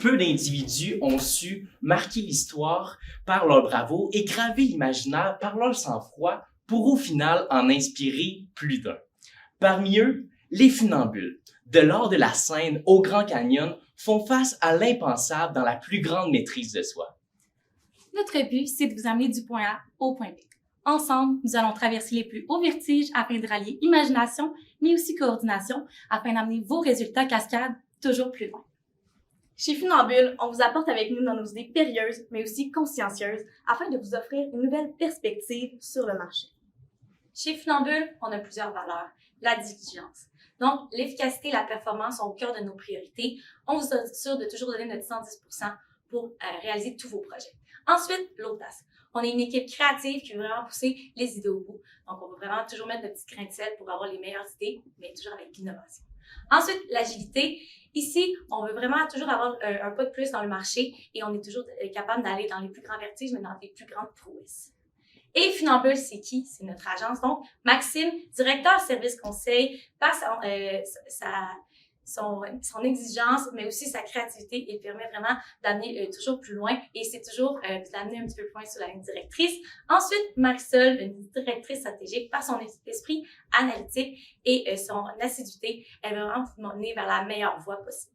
peu d'individus ont su marquer l'histoire par leur bravoure et graver l'imaginaire par leur sang-froid pour au final en inspirer plus d'un. Parmi eux, les funambules, de l'art de la scène au Grand Canyon, font face à l'impensable dans la plus grande maîtrise de soi. Notre but, c'est de vous amener du point A au point B. Ensemble, nous allons traverser les plus hauts vertiges afin de rallier imagination, mais aussi coordination, afin d'amener vos résultats cascades toujours plus loin. Chez Funambule, on vous apporte avec nous dans nos idées périlleuses, mais aussi consciencieuses, afin de vous offrir une nouvelle perspective sur le marché. Chez Funambule, on a plusieurs valeurs. La diligence. Donc, l'efficacité et la performance sont au cœur de nos priorités. On vous assure de toujours donner notre 110% pour réaliser tous vos projets. Ensuite, l'audace. On est une équipe créative qui veut vraiment pousser les idées au bout. Donc, on va vraiment toujours mettre notre petit grain de sel pour avoir les meilleures idées, mais toujours avec l'innovation. Ensuite, l'agilité. Ici, on veut vraiment toujours avoir un pas de plus dans le marché et on est toujours capable d'aller dans les plus grands vertiges, mais dans les plus grandes prouesses. Et Funambule, c'est qui? C'est notre agence. Donc, Maxime, directeur service conseil, par son exigence, mais aussi sa créativité, il permet vraiment d'amener toujours plus loin et c'est toujours d'amener un petit peu plus loin sur la ligne directrice. Ensuite, Marisol, une directrice stratégique, par son esprit analytique et son assiduité, elle va vraiment vous mener vers la meilleure voie possible.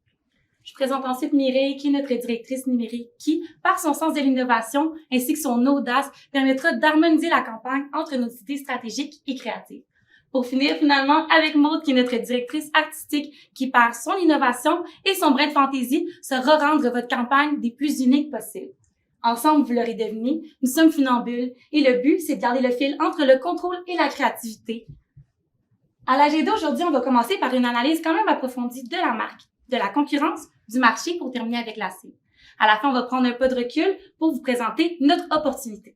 Je présente ensuite Mireille, qui est notre directrice numérique, qui, par son sens de l'innovation ainsi que son audace, permettra d'harmoniser la campagne entre nos idées stratégiques et créatives. Pour finir finalement avec Maude, qui est notre directrice artistique, qui par son innovation et son brin de fantaisie saura rendre votre campagne des plus uniques possibles. Ensemble, vous l'aurez deviné, nous sommes Funambule et le but, c'est de garder le fil entre le contrôle et la créativité. À l'agenda aujourd'hui, on va commencer par une analyse quand même approfondie de la marque, de la concurrence, du marché pour terminer avec la cible. À la fin, on va prendre un pas de recul pour vous présenter notre opportunité.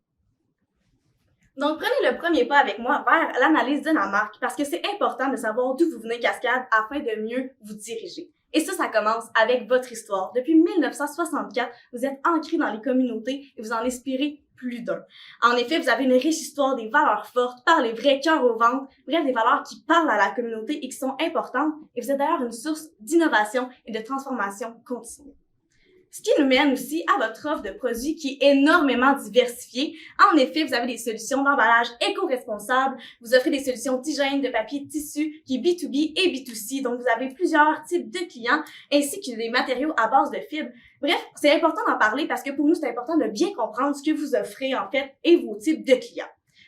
Donc, prenez le premier pas avec moi vers l'analyse de la marque parce que c'est important de savoir d'où vous venez Cascade afin de mieux vous diriger. Et ça commence avec votre histoire. Depuis 1964, vous êtes ancré dans les communautés et vous en inspirez plus d'un. En effet, vous avez une riche histoire, des valeurs fortes, par les vrais cœurs au ventre, bref, des valeurs qui parlent à la communauté et qui sont importantes. Et vous êtes d'ailleurs une source d'innovation et de transformation continue. Ce qui nous mène aussi à votre offre de produits qui est énormément diversifiée. En effet, vous avez des solutions d'emballage éco-responsables, vous offrez des solutions d'hygiène, de papier, de tissu, qui est B2B et B2C. Donc, vous avez plusieurs types de clients, ainsi que des matériaux à base de fibres. Bref, c'est important d'en parler parce que pour nous, c'est important de bien comprendre ce que vous offrez, en fait, et vos types de clients.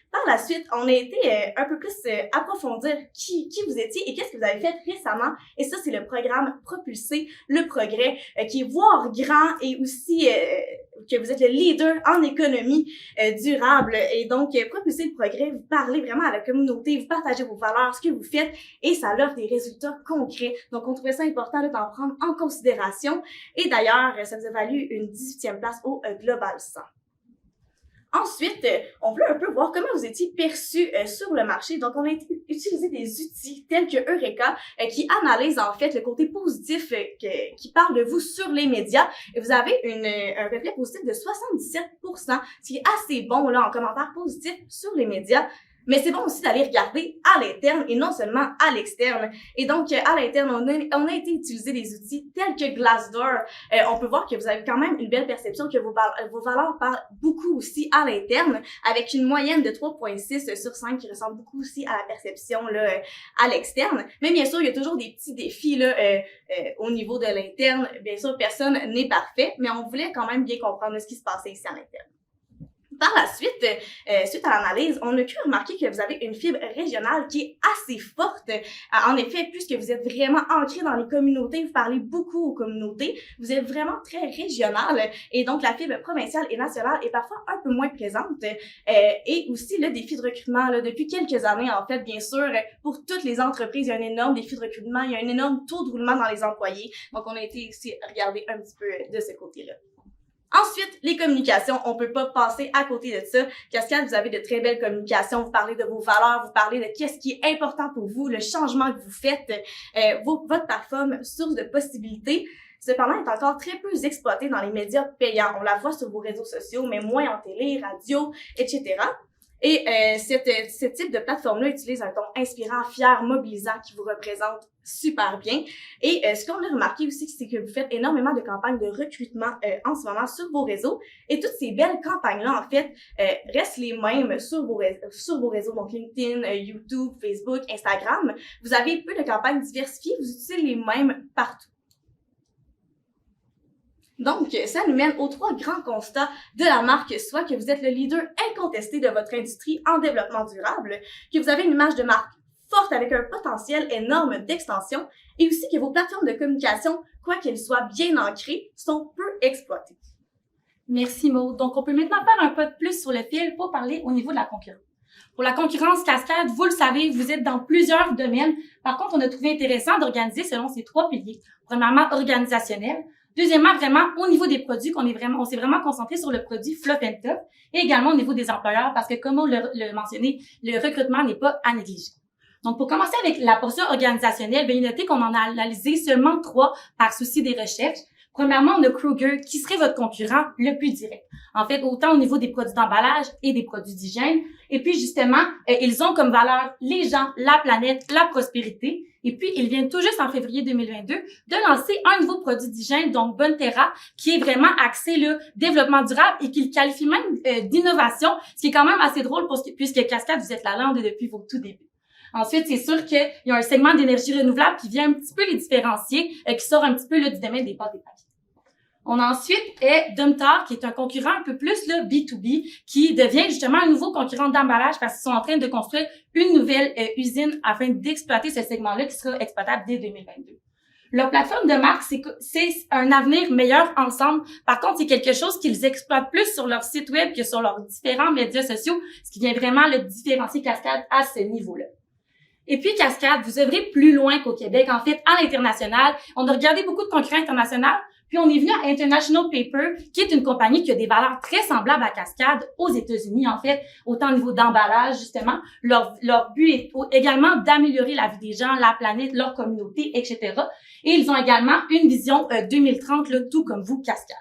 Par la suite, on a été un peu plus approfondir qui vous étiez et qu'est-ce que vous avez fait récemment. Et ça, c'est le programme Propulser le progrès, qui est voir grand et aussi que vous êtes le leader en économie durable. Et donc, Propulser le progrès, vous parlez vraiment à la communauté, vous partagez vos valeurs, ce que vous faites, et ça offre des résultats concrets. Donc, on trouvait ça important d'en prendre en considération. Et d'ailleurs, ça vous a valu une 18e place au Global 100. Ensuite, on veut un peu voir comment vous étiez perçu sur le marché. Donc, on a utilisé des outils tels que Eureka qui analysent en fait le côté positif qui parle de vous sur les médias. Et vous avez un reflet positif de 77%, ce qui est assez bon là en commentaires positifs sur les médias. Mais c'est bon aussi d'aller regarder à l'interne et non seulement à l'externe. Et donc, à l'interne, on a été utiliser des outils tels que Glassdoor. On peut voir que vous avez quand même une belle perception, que vos valeurs parlent beaucoup aussi à l'interne, avec une moyenne de 3,6 sur 5 qui ressemble beaucoup aussi à la perception là à l'externe. Mais bien sûr, il y a toujours des petits défis là au niveau de l'interne. Bien sûr, personne n'est parfait, mais on voulait quand même bien comprendre ce qui se passait ici à l'interne. Par la suite, suite à l'analyse, on a pu remarquer que vous avez une fibre régionale qui est assez forte. En effet, puisque vous êtes vraiment ancré dans les communautés, vous parlez beaucoup aux communautés, vous êtes vraiment très régional et donc la fibre provinciale et nationale est parfois un peu moins présente. Et aussi le défi de recrutement, là, depuis quelques années, en fait, bien sûr, pour toutes les entreprises, il y a un énorme défi de recrutement, il y a un énorme taux de roulement dans les employés. Donc, on a été aussi regarder un petit peu de ce côté-là. Ensuite, les communications, on peut pas passer à côté de ça. Cascade, vous avez de très belles communications, vous parlez de vos valeurs, vous parlez de qu'est-ce qui est important pour vous, le changement que vous faites, votre plateforme, source de possibilités. Cependant, elle est encore très peu exploitée dans les médias payants. On la voit sur vos réseaux sociaux, mais moins en télé, radio, etc. Et ce type de plateforme-là utilise un ton inspirant, fier, mobilisant qui vous représente super bien. Et ce qu'on a remarqué aussi, c'est que vous faites énormément de campagnes de recrutement en ce moment sur vos réseaux. Et toutes ces belles campagnes-là, en fait, restent les mêmes sur vos réseaux, donc LinkedIn, YouTube, Facebook, Instagram. Vous avez peu de campagnes diversifiées, vous utilisez les mêmes partout. Donc, ça nous mène aux 3 grands constats de la marque, soit que vous êtes le leader incontesté de votre industrie en développement durable, que vous avez une image de marque forte avec un potentiel énorme d'extension et aussi que vos plateformes de communication, quoi qu'elles soient bien ancrées, sont peu exploitées. Merci Maud. Donc, on peut maintenant faire un pas de plus sur le fil pour parler au niveau de la concurrence. Pour la concurrence cascade, vous le savez, vous êtes dans plusieurs domaines. Par contre, on a trouvé intéressant d'organiser selon ces 3 piliers. Premièrement, organisationnel. Deuxièmement, vraiment, au niveau des produits, on s'est vraiment concentré sur le produit Fluff and Top et également au niveau des employeurs parce que, comme on l'a mentionné, le recrutement n'est pas à négliger. Donc, pour commencer avec la portion organisationnelle, veuillez noter qu'on en a analysé seulement 3 par souci des recherches. Premièrement, on a Kruger, qui serait votre concurrent le plus direct. En fait, autant au niveau des produits d'emballage et des produits d'hygiène. Et puis, justement, ils ont comme valeur les gens, la planète, la prospérité. Et puis, ils viennent tout juste en février 2022 de lancer un nouveau produit d'hygiène, donc Bonterra, qui est vraiment axé le développement durable et qu'ils qualifient même d'innovation, ce qui est quand même assez drôle puisque Cascade, vous êtes la lande depuis vos tout débuts. Ensuite, c'est sûr qu'il y a un segment d'énergie renouvelable qui vient un petit peu les différencier, qui sort un petit peu là, du domaine des pâtes et papiers. On a ensuite Domtar, qui est un concurrent un peu plus là, B2B, qui devient justement un nouveau concurrent d'emballage parce qu'ils sont en train de construire une nouvelle usine afin d'exploiter ce segment-là qui sera exploitable dès 2022. Leur plateforme de marque, c'est un avenir meilleur ensemble. Par contre, c'est quelque chose qu'ils exploitent plus sur leur site web que sur leurs différents médias sociaux, ce qui vient vraiment le différencier Cascade à ce niveau-là. Et puis, Cascade, vous œuvrez plus loin qu'au Québec. En fait, à l'international, on a regardé beaucoup de concurrents internationaux, puis on est venu à International Paper, qui est une compagnie qui a des valeurs très semblables à Cascade aux États-Unis, en fait, autant au niveau d'emballage, justement. Leur but est également d'améliorer la vie des gens, la planète, leur communauté, etc. Et ils ont également une vision 2030, là, tout comme vous, Cascade.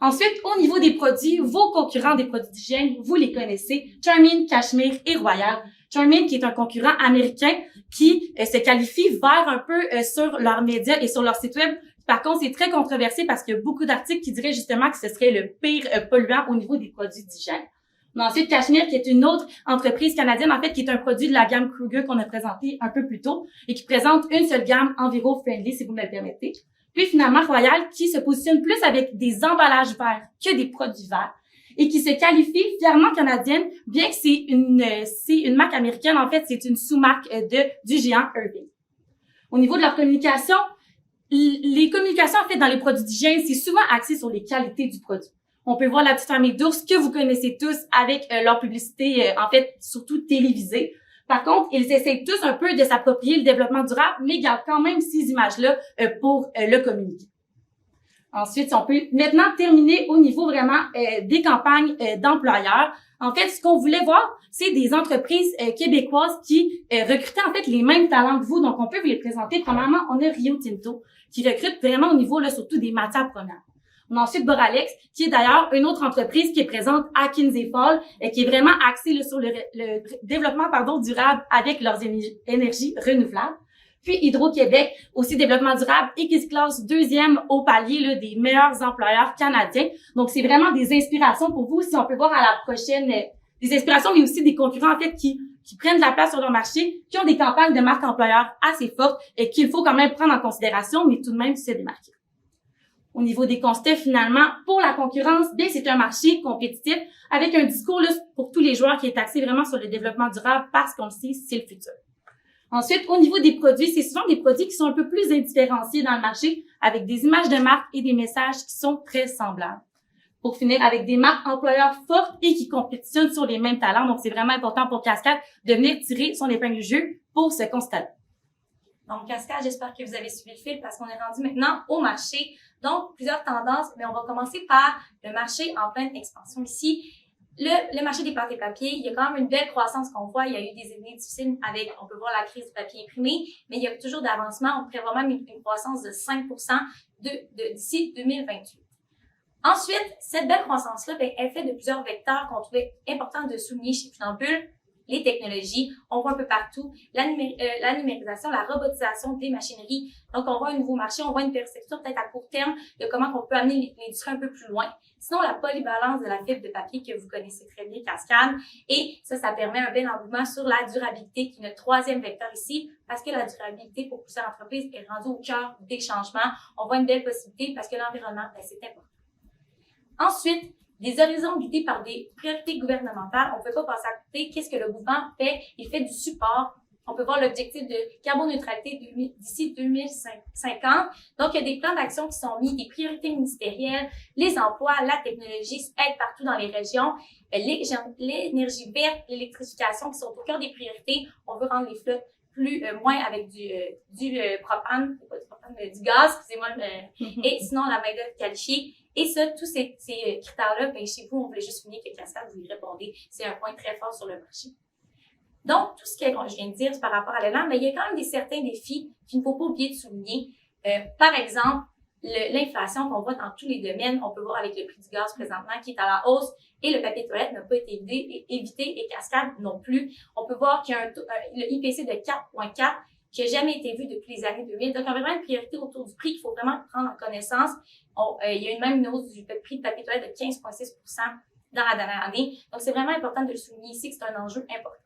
Ensuite, au niveau des produits, vos concurrents des produits d'hygiène, vous les connaissez, Charmin, Cashmere et Royal. Charmin, qui est un concurrent américain qui se qualifie vers un peu sur leurs médias et sur leur site web. Par contre, c'est très controversé parce qu'il y a beaucoup d'articles qui diraient justement que ce serait le pire polluant au niveau des produits d'hygiène. Mais ensuite, Cashmere, qui est une autre entreprise canadienne, en fait, qui est un produit de la gamme Kruger qu'on a présenté un peu plus tôt et qui présente une seule gamme enviro-friendly, si vous me le permettez. Puis finalement, Royal, qui se positionne plus avec des emballages verts que des produits verts et qui se qualifie fièrement canadienne, bien que c'est une marque américaine, en fait, c'est une sous-marque du géant Irving. Au niveau de leur communication, les communications en fait dans les produits d'hygiène, c'est souvent axé sur les qualités du produit. On peut voir la petite famille d'ours que vous connaissez tous avec leur publicité, en fait, surtout télévisée. Par contre, ils essayent tous un peu de s'approprier le développement durable, mais gardent quand même ces images-là pour le communiquer. Ensuite, on peut maintenant terminer au niveau vraiment des campagnes d'employeurs. En fait, ce qu'on voulait voir, c'est des entreprises québécoises qui recrutaient en fait les mêmes talents que vous. Donc, on peut vous les présenter. Premièrement, on a Rio Tinto qui recrute vraiment au niveau là surtout des matières premières. On a ensuite Boralex, qui est d'ailleurs une autre entreprise qui est présente à Kinsey Falls et qui est vraiment axée là, sur le développement durable avec leurs énergies renouvelables. Puis Hydro-Québec, aussi développement durable et qui se classe 2e au palier là, des meilleurs employeurs canadiens. Donc, c'est vraiment des inspirations pour vous. Si on peut voir à la prochaine, des inspirations, mais aussi des concurrents en fait qui prennent de la place sur leur marché, qui ont des campagnes de marque employeur assez fortes et qu'il faut quand même prendre en considération, mais tout de même se démarquer. Au niveau des constats, finalement, pour la concurrence, bien, c'est un marché compétitif avec un discours là, pour tous les joueurs qui est axé vraiment sur le développement durable parce qu'on le sait, c'est le futur. Ensuite, au niveau des produits, c'est souvent des produits qui sont un peu plus indifférenciés dans le marché avec des images de marque et des messages qui sont très semblables. Pour finir, avec des marques employeurs fortes et qui compétitionnent sur les mêmes talents. Donc, c'est vraiment important pour Cascade de venir tirer son épingle du jeu pour ce constat. Donc, Cascade, j'espère que vous avez suivi le fil parce qu'on est rendu maintenant au marché. Donc, plusieurs tendances, mais on va commencer par le marché en pleine expansion ici. Le marché des pâtes et papiers, il y a quand même une belle croissance qu'on voit. Il y a eu des années difficiles avec, on peut voir la crise du papier imprimé, mais il y a toujours d'avancement. On prévoit même une croissance de 5% d'ici 2028. Ensuite, cette belle croissance-là, elle est faite de plusieurs vecteurs qu'on trouvait important de souligner chez Funambule. les technologies. On voit un peu partout la numérisation, la robotisation des machineries. Donc, on voit un nouveau marché, on voit une perspective peut-être à court terme de comment on peut amener l'industrie un peu plus loin. Sinon, la polyvalence de la fibre de papier que vous connaissez très bien, Cascade. Et ça permet un bel engouement sur la durabilité, qui est notre troisième vecteur ici, parce que la durabilité pour plusieurs entreprises est rendue au cœur des changements. On voit une belle possibilité parce que l'environnement, c'est important. Ensuite, des horizons guidés par des priorités gouvernementales. On ne peut pas passer à côté. Qu'est-ce que le gouvernement fait? Il fait du support. On peut voir l'objectif de carboneutralité d'ici 2050. Donc, il y a des plans d'action qui sont mis, des priorités ministérielles, les emplois, la technologie aident partout dans les régions, l'énergie verte, l'électrification qui sont au cœur des priorités. On veut rendre les flottes moins avec du propane, pas du propane, mais du gaz, excusez-moi, et sinon la main-d'œuvre qualifiée. Et ça, tous ces critères-là, ben, chez vous, on voulait juste finir que Cascade, vous y répondez. C'est un point très fort sur le marché. Donc, tout ce que je viens de dire par rapport à l'élan, mais il y a quand même certains défis qu'il ne faut pas oublier de souligner. Par exemple, l'inflation qu'on voit dans tous les domaines, on peut voir avec le prix du gaz présentement qui est à la hausse et le papier de toilette n'a pas été évité et Cascade non plus. On peut voir qu'il y a le IPC de 4,4 qui n'a jamais été vu depuis les années 2000. Donc, on a vraiment une priorité autour du prix qu'il faut vraiment prendre en connaissance. Il y a même une hausse du prix de papier de toilette de 15,6% dans la dernière année. Donc, c'est vraiment important de le souligner ici que c'est un enjeu important.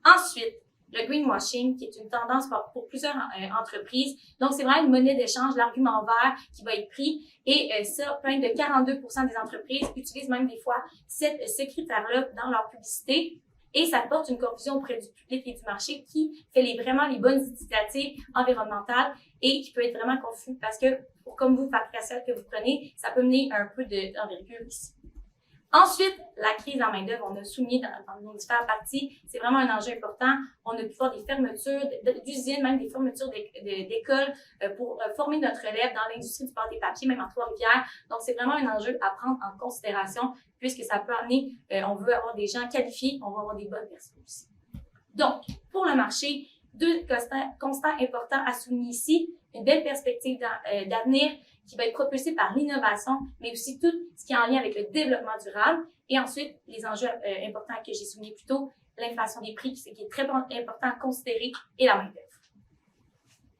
Ensuite, le greenwashing, qui est une tendance pour plusieurs entreprises. Donc, c'est vraiment une monnaie d'échange, l'argument vert qui va être pris. Et ça, plein de 42% des entreprises utilisent même des fois ce critère-là dans leur publicité. Et ça porte une confusion auprès du public et du marché qui fait vraiment les bonnes initiatives environnementales et qui peut être vraiment confus parce que, comme vous, Patricia, que vous prenez, ça peut mener un peu d'envergure ici. Ensuite, la crise en main-d'œuvre, on a souligné dans nos différentes parties, c'est vraiment un enjeu important. On a pu voir des fermetures d'usines, même des fermetures d'écoles pour former notre relève dans l'industrie du pâté-papier, même en Trois-Rivières. Donc, c'est vraiment un enjeu à prendre en considération puisque ça peut amener, on veut avoir des gens qualifiés, on va avoir des bonnes personnes aussi. Donc, pour le marché, deux constants importants à souligner ici, une belle perspective d'avenir qui va être propulsée par l'innovation, mais aussi tout ce qui est en lien avec le développement durable. Et ensuite, les enjeux importants que j'ai soulignés plus tôt, l'inflation des prix, qui est très important à considérer, et la main-d'œuvre.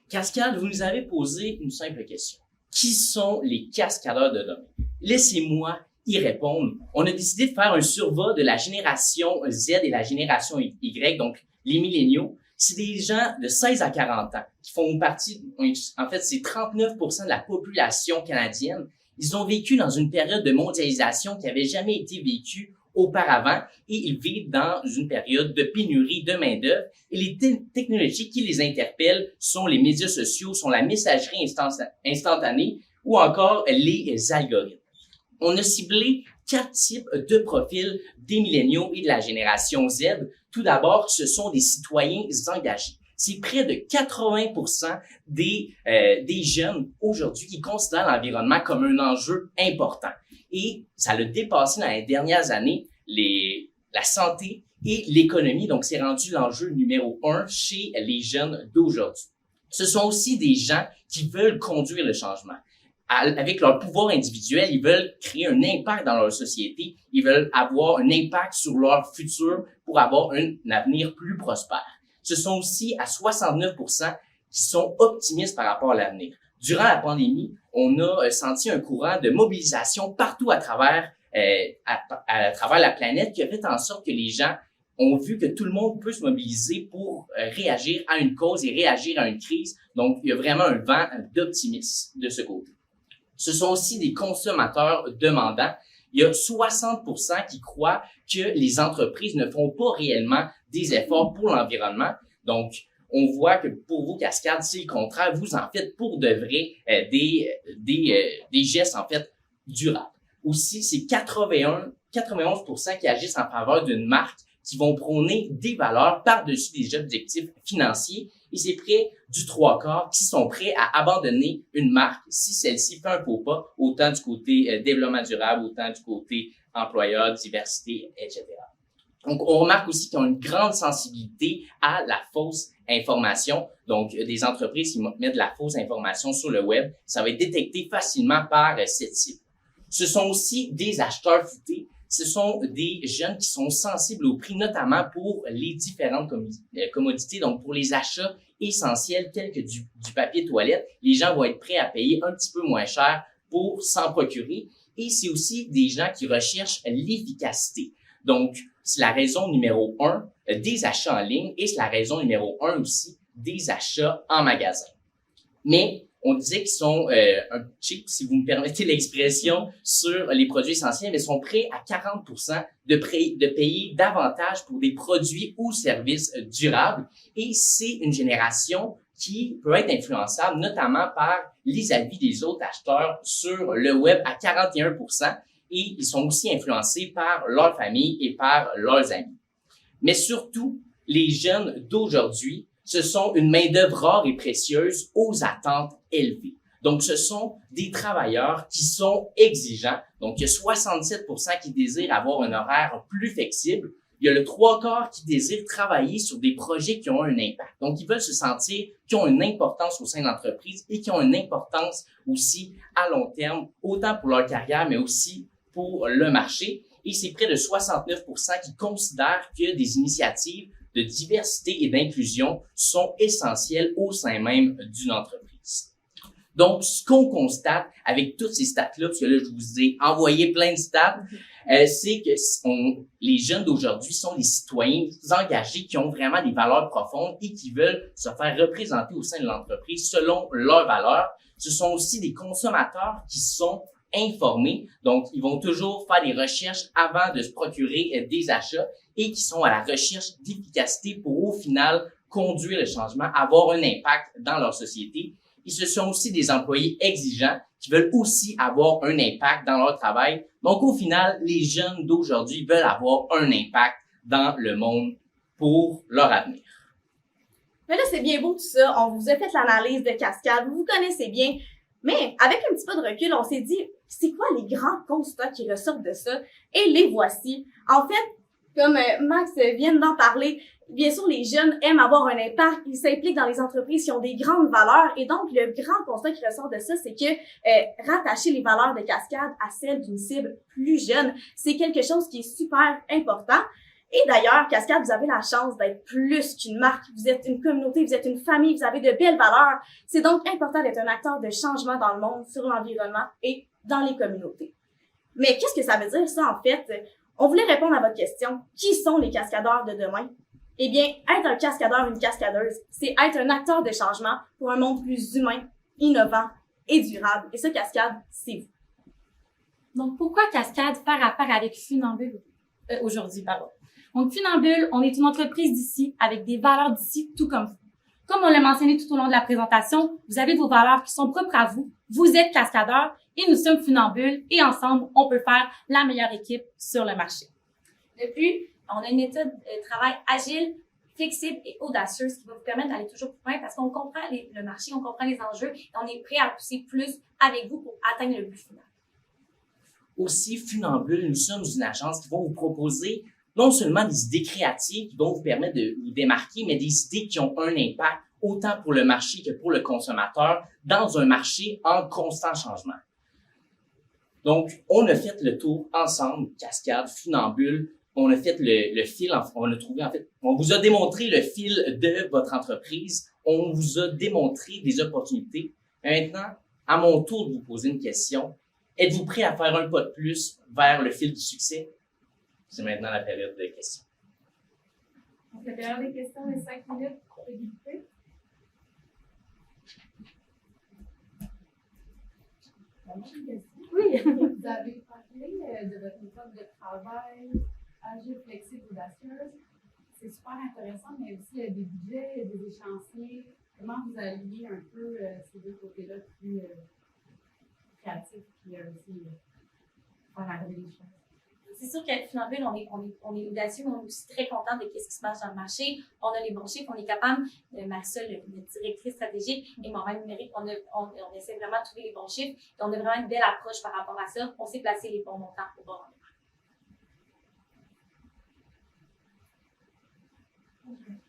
Cascade, vous nous avez posé une simple question. Qui sont les cascadeurs de demain? Laissez-moi y répondre. On a décidé de faire un survol de la génération Z et la génération Y, donc les milléniaux. C'est des gens de 16 à 40 ans qui font partie, en fait, c'est 39% de la population canadienne. Ils ont vécu dans une période de mondialisation qui n'avait jamais été vécue auparavant et ils vivent dans une période de pénurie de main-d'œuvre. Et les technologies qui les interpellent sont les médias sociaux, sont la messagerie instantanée ou encore les algorithmes. On a ciblé 4 types de profils des milléniaux et de la génération Z. Tout d'abord, ce sont des citoyens engagés. C'est près de 80% des jeunes aujourd'hui qui considèrent l'environnement comme un enjeu important. Et ça l'a dépassé dans les dernières années, la santé et l'économie. Donc, c'est rendu l'enjeu numéro 1 chez les jeunes d'aujourd'hui. Ce sont aussi des gens qui veulent conduire le changement. Avec leur pouvoir individuel, ils veulent créer un impact dans leur société. Ils veulent avoir un impact sur leur futur pour avoir un avenir plus prospère. Ce sont aussi à 69% qui sont optimistes par rapport à l'avenir. Durant la pandémie, on a senti un courant de mobilisation partout à travers la planète qui a fait en sorte que les gens ont vu que tout le monde peut se mobiliser pour réagir à une cause et réagir à une crise. Donc, il y a vraiment un vent d'optimisme de ce côté. Ce sont aussi des consommateurs demandants. Il y a 60% qui croient que les entreprises ne font pas réellement des efforts pour l'environnement. Donc, on voit que pour vous, Cascade, c'est le contraire. Vous en faites pour de vrai des gestes, en fait, durables. Aussi, c'est 91% qui agissent en faveur d'une marque qui vont prôner des valeurs par-dessus des objectifs financiers. Et c'est près du 3/4 qui sont prêts à abandonner une marque si celle-ci fait un faux pas, autant du côté développement durable, autant du côté employeur, diversité, etc. Donc, on remarque aussi qu'ils ont une grande sensibilité à la fausse information. Donc, des entreprises qui mettent de la fausse information sur le web, ça va être détecté facilement par cette cible. Ce sont aussi des acheteurs futés. ce sont des jeunes qui sont sensibles au prix, notamment pour les différentes commodités, donc pour les achats essentiels tels que du papier toilette. Les gens vont être prêts à payer un petit peu moins cher pour s'en procurer. Et c'est aussi des gens qui recherchent l'efficacité. Donc, c'est la raison numéro 1 des achats en ligne et c'est la raison numéro 1 aussi des achats en magasin. Mais on disait qu'ils sont un cheap, si vous me permettez l'expression, sur les produits essentiels, mais sont prêts à 40% de payer davantage pour des produits ou services durables. Et c'est une génération qui peut être influençable, notamment par les avis des autres acheteurs sur le web à 41%, et ils sont aussi influencés par leur famille et par leurs amis. Mais surtout, les jeunes d'aujourd'hui, ce sont une main-d'œuvre rare et précieuse aux attentes élevées. Donc, ce sont des travailleurs qui sont exigeants. Donc, il y a 67% qui désirent avoir un horaire plus flexible. Il y a le 3/4 qui désirent travailler sur des projets qui ont un impact. Donc, ils veulent se sentir qui ont une importance au sein de l'entreprise et qui ont une importance aussi à long terme, autant pour leur carrière, mais aussi pour le marché. Et c'est près de 69% qui considèrent que des initiatives de diversité et d'inclusion sont essentielles au sein même d'une entreprise. Donc, ce qu'on constate avec toutes ces stats-là, parce que là, je vous ai envoyé plein de stats, c'est que les jeunes d'aujourd'hui sont des citoyens engagés qui ont vraiment des valeurs profondes et qui veulent se faire représenter au sein de l'entreprise selon leurs valeurs. Ce sont aussi des consommateurs qui sont informés, donc ils vont toujours faire des recherches avant de se procurer des achats et qui sont à la recherche d'efficacité pour au final conduire le changement, avoir un impact dans leur société. Et ce sont aussi des employés exigeants qui veulent aussi avoir un impact dans leur travail. Donc au final, les jeunes d'aujourd'hui veulent avoir un impact dans le monde pour leur avenir. Mais là, c'est bien beau tout ça. On vous a fait l'analyse de Cascade, vous vous connaissez bien. Mais avec un petit peu de recul, on s'est dit, c'est quoi les grands constats qui ressortent de ça? Et les voici. En fait, comme Max vient d'en parler, bien sûr, les jeunes aiment avoir un impact, ils s'impliquent dans les entreprises qui ont des grandes valeurs. Et donc, le grand constat qui ressort de ça, c'est que rattacher les valeurs de Cascade à celles d'une cible plus jeune, c'est quelque chose qui est super important. Et d'ailleurs, Cascade, vous avez la chance d'être plus qu'une marque. Vous êtes une communauté, vous êtes une famille, vous avez de belles valeurs. C'est donc important d'être un acteur de changement dans le monde, sur l'environnement et dans les communautés. Mais qu'est-ce que ça veut dire, ça, en fait? On voulait répondre à votre question. Qui sont les cascadeurs de demain? Eh bien, être un cascadeur, une cascadeuse, c'est être un acteur de changement pour un monde plus humain, innovant et durable. Et ça, Cascade, c'est vous. Donc, pourquoi Cascade faire affaire avec Funambule aujourd'hui, pardon? Donc, Funambule, on est une entreprise d'ici avec des valeurs d'ici, tout comme vous. Comme on l'a mentionné tout au long de la présentation, vous avez vos valeurs qui sont propres à vous. Vous êtes cascadeurs et nous sommes Funambule et ensemble, on peut faire la meilleure équipe sur le marché. De plus, on a une méthode de travail agile, flexible et audacieuse qui va vous permettre d'aller toujours plus loin parce qu'on comprend le marché, on comprend les enjeux et on est prêt à pousser plus avec vous pour atteindre le but final. Aussi, Funambule, nous sommes une agence qui va vous proposer non seulement des idées créatives qui vont vous permettre de vous démarquer, mais des idées qui ont un impact autant pour le marché que pour le consommateur dans un marché en constant changement. Donc, on a fait le tour ensemble, Cascade, Funambule, on a fait le fil, on a trouvé en fait, on vous a démontré le fil de votre entreprise, on vous a démontré des opportunités. Et maintenant, à mon tour de vous poser une question, êtes-vous prêt à faire un pas de plus vers le fil du succès? C'est maintenant la période de questions. Donc, la période des questions est 5 minutes pour débuter. Oui. Vous avez parlé de votre méthode de travail agile, flexible, audacieuse. C'est super intéressant, mais aussi il y a des budgets, des échéanciers. Comment vous alliez un peu ces deux côtés-là plus créatifs puis aussi faire arriver les choses? C'est sûr qu'à Funambule, on est audacieux, mais on est aussi très content de ce qui se passe dans le marché. On a les bons chiffres, on est capable, Marisol, notre directrice stratégique, et Montréal numérique, on essaie vraiment de trouver les bons chiffres. Et on a vraiment une belle approche par rapport à ça. On sait placer les bons montants au bon moment.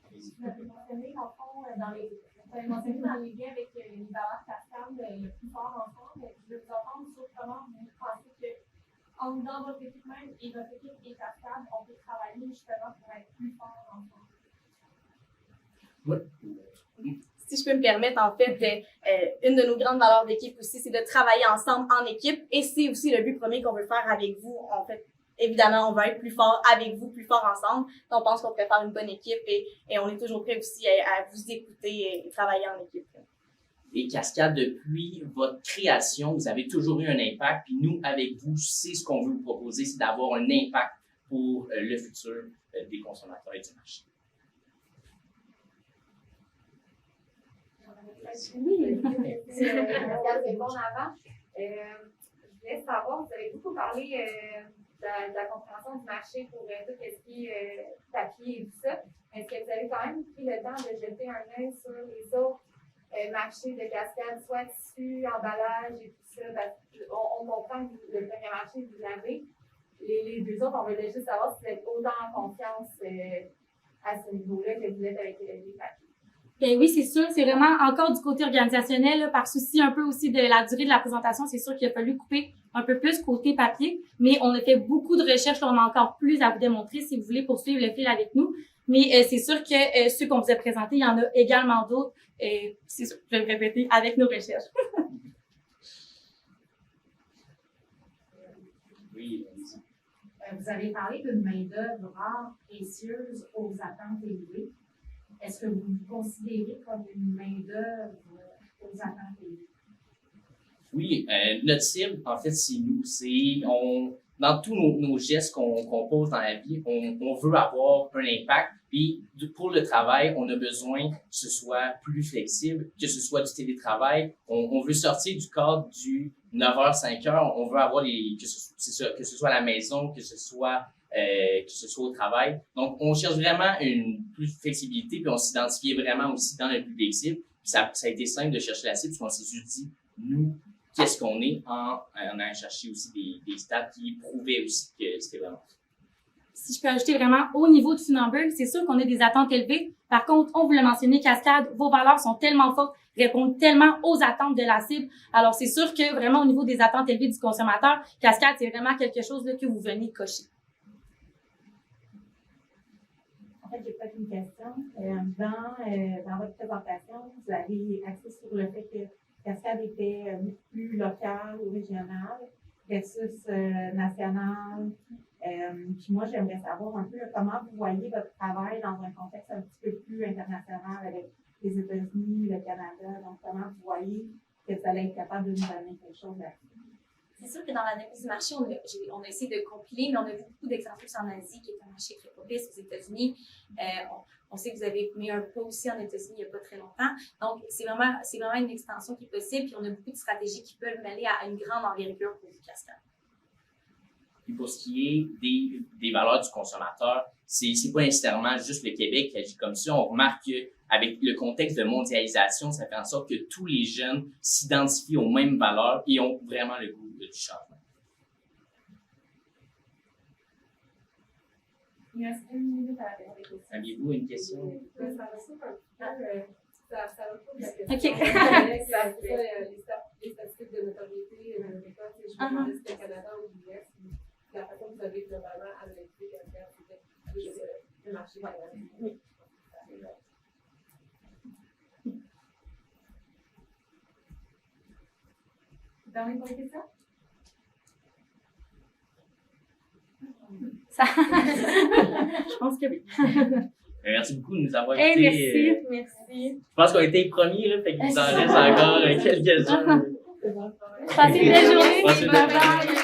Vous avez mentionné, dans le fond, vous avez mentionné dans les liens avec les valeurs Cascade le plus fort ensemble. Je vais vous entendre sur comment vous pensez que dans votre équipe même et votre équipe et Cascade, on peut travailler justement pour être plus fort ensemble? Si je peux me permettre, en fait, une de nos grandes valeurs d'équipe aussi, c'est de travailler ensemble en équipe et c'est aussi le but premier qu'on veut faire avec vous. En fait, évidemment, on veut être plus fort avec vous, plus fort ensemble. Donc, on pense qu'on pourrait faire une bonne équipe et on est toujours prêt aussi à vous écouter et travailler en équipe. Et Cascade, depuis votre création, vous avez toujours eu un impact. Puis nous, avec vous, c'est ce qu'on veut vous proposer, c'est d'avoir un impact pour le futur des consommateurs et du marché. Oui, Pascal répondre avant. Je voulais savoir, vous avez beaucoup parlé de la compréhension du marché pour tout ce qui est papier et tout ça. Est-ce que vous avez quand même pris le temps de jeter un œil sur les autres marchés de Cascade, soit tissu, emballage et tout ça? On comprend que le premier marché, vous l'avez. Les deux autres, on voulait juste savoir si vous êtes autant en confiance à ce niveau-là que vous êtes avec les papiers. Bien oui, c'est sûr. C'est vraiment encore du côté organisationnel, là, par souci un peu aussi de la durée de la présentation. C'est sûr qu'il a fallu couper un peu plus côté papier, mais on a fait beaucoup de recherches. Là, on a encore plus à vous démontrer si vous voulez poursuivre le fil avec nous. Mais c'est sûr que ceux qu'on vous a présentés, il y en a également d'autres. C'est sûr, je vais le répéter, avec nos recherches. Oui, vous avez parlé d'une main-d'œuvre rare, précieuse, aux attentes élevées. Est-ce que vous vous considérez comme une main-d'œuvre aux attentes élevées? Oui, notre cible, en fait, c'est nous. Dans tous nos gestes qu'on pose dans la vie, on veut avoir un impact. Puis, pour le travail, on a besoin que ce soit plus flexible, que ce soit du télétravail. On veut sortir du cadre du 9h, 5h. On veut avoir que ce soit à la maison, que ce soit au travail. Donc, on cherche vraiment une plus de flexibilité, puis on s'identifiait vraiment aussi dans le public cible. Puis ça a été simple de chercher la cible, parce qu'on s'est juste dit, nous, qu'est-ce qu'on est, en allant chercher aussi des stats qui prouvaient aussi que c'était vraiment ça. Si je peux ajouter vraiment au niveau du Funambule, c'est sûr qu'on a des attentes élevées. Par contre, on vous l'a mentionné, Cascade, vos valeurs sont tellement fortes, répondent tellement aux attentes de la cible. Alors, c'est sûr que vraiment au niveau des attentes élevées du consommateur, Cascade, c'est vraiment quelque chose là, que vous venez cocher. En fait, j'ai peut-être une question. Dans votre présentation, vous avez axé sur le fait que Cascade était beaucoup plus locale ou régionale versus nationale. Puis moi, j'aimerais savoir un peu comment vous voyez votre travail dans un contexte un petit peu plus international avec les États-Unis, le Canada. Donc, comment vous voyez que vous allez être capable de nous amener quelque chose là-dessus? C'est sûr que dans l'analyse du marché, on a essayé de compiler, mais on a vu beaucoup d'exemples en Asie, qui est un marché très propice, aux États-Unis. On sait que vous avez mis un pas aussi en États-Unis il n'y a pas très longtemps. Donc, c'est vraiment une extension qui est possible, puis on a beaucoup de stratégies qui peuvent mêler à une grande envergure pour vous, Cascade. Puis pour ce qui est des valeurs du consommateur, c'est pas nécessairement juste le Québec qui agit comme ça. On remarque qu'avec le contexte de mondialisation, ça fait en sorte que tous les jeunes s'identifient aux mêmes valeurs et ont vraiment le goût du changement. Il reste 1 minute à la dernière question. Aviez-vous une question? Ça ressemble un peu, ça va pas de la question. OK. Les statistiques de notoriété, je me demandais si c'était Canada ou l'US, la façon que vous avez globalement analysé le marché. Oui. Dans les questions? Je pense que oui. Merci beaucoup de nous avoir écoutés. Merci. Je pense qu'on a été les premiers, là, fait qu'il nous en reste encore quelques-uns. Passez une belle journée. Passez une belle journée. Bye bye.